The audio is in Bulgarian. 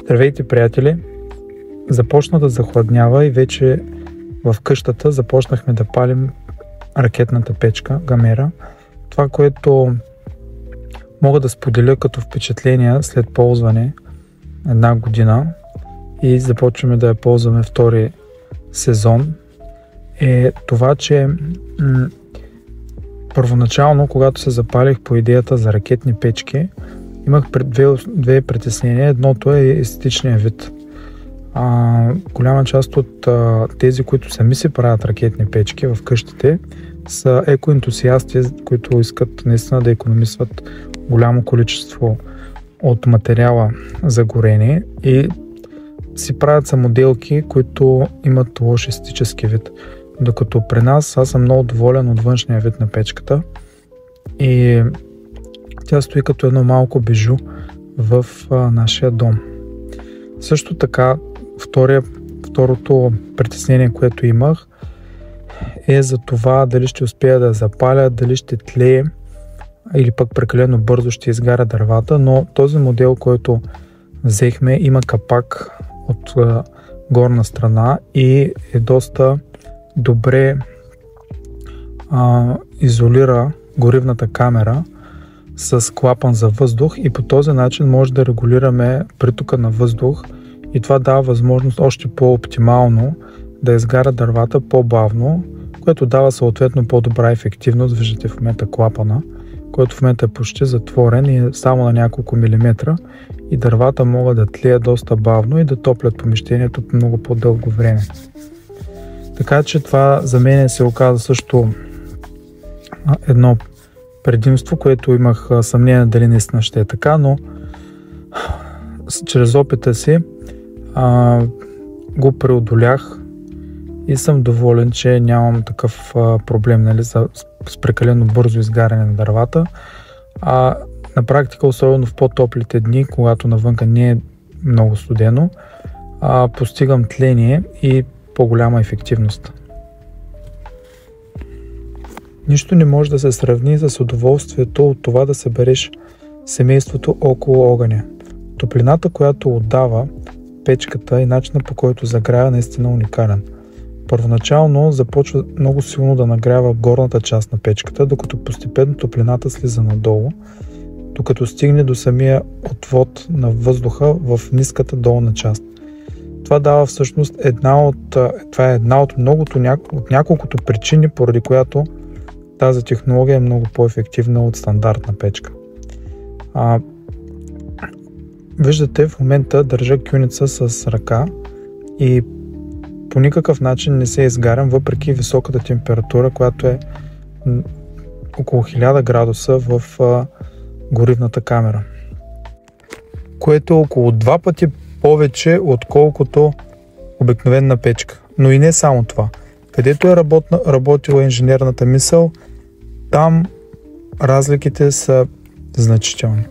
Здравейте, приятели! Започна да захладнява и вече в къщата започнахме да палим ракетната печка Gamera. Това, което мога да споделя като впечатления след ползване една година и започваме да я ползваме втори сезон, е това, че първоначално, когато се запалих по идеята за ракетни печки, имах две притеснения. Едното е естетичния вид. Голяма част от тези, които сами си правят ракетни печки в къщите, са екоентусиасти, които искат наистина да икономисват голямо количество от материала за горене и си правят самоделки, които имат лош естетически вид. Докато при нас аз съм много доволен от външния вид на печката и тя стои като едно малко бижу в нашия дом. Също така, второто притеснение, което имах, е за това дали ще успея да я запаля, дали ще тлее или пък прекалено бързо ще изгаря дървата, но този модел, който взехме, има капак от горна страна и е доста добре изолира горивната камера с клапан за въздух и по този начин може да регулираме притока на въздух и това дава възможност още по-оптимално да изгаря дървата по-бавно, което дава съответно по-добра ефективност. Виждате в момента клапана, който в момента е почти затворен и е само на няколко милиметра и дървата могат да тлеят доста бавно и да топлят помещението по много по-дълго време. Така че това за мен се оказа също едно предимство, което имах съмнение дали наистина ще е така, но чрез опита си го преодолях и съм доволен, че нямам такъв проблем, с прекалено бързо изгаряне на дървата. На практика, особено в по-топлите дни, когато навънка не е много студено, постигам тление и по-голяма ефективност. Нищо не може да се сравни с удоволствието от това да събереш семейството около огъня. Топлината, която отдава печката и начинът, по който загрява, наистина уникален. Първоначално започва много силно да нагрява горната част на печката, докато постепенно топлината слиза надолу, докато стигне до самия отвод на въздуха в ниската долна част. Това дава всъщност една от няколкото причини, поради която тази технология е много по-ефективна от стандартна печка. Виждате, в момента държа кюница с ръка и по никакъв начин не се изгарям, въпреки високата температура, която е около 1000 градуса в горивната камера, което е около 2 пъти повече, отколкото обикновена печка. Но и не само това. Където е работила инженерната мисъл, там разликите са значителни.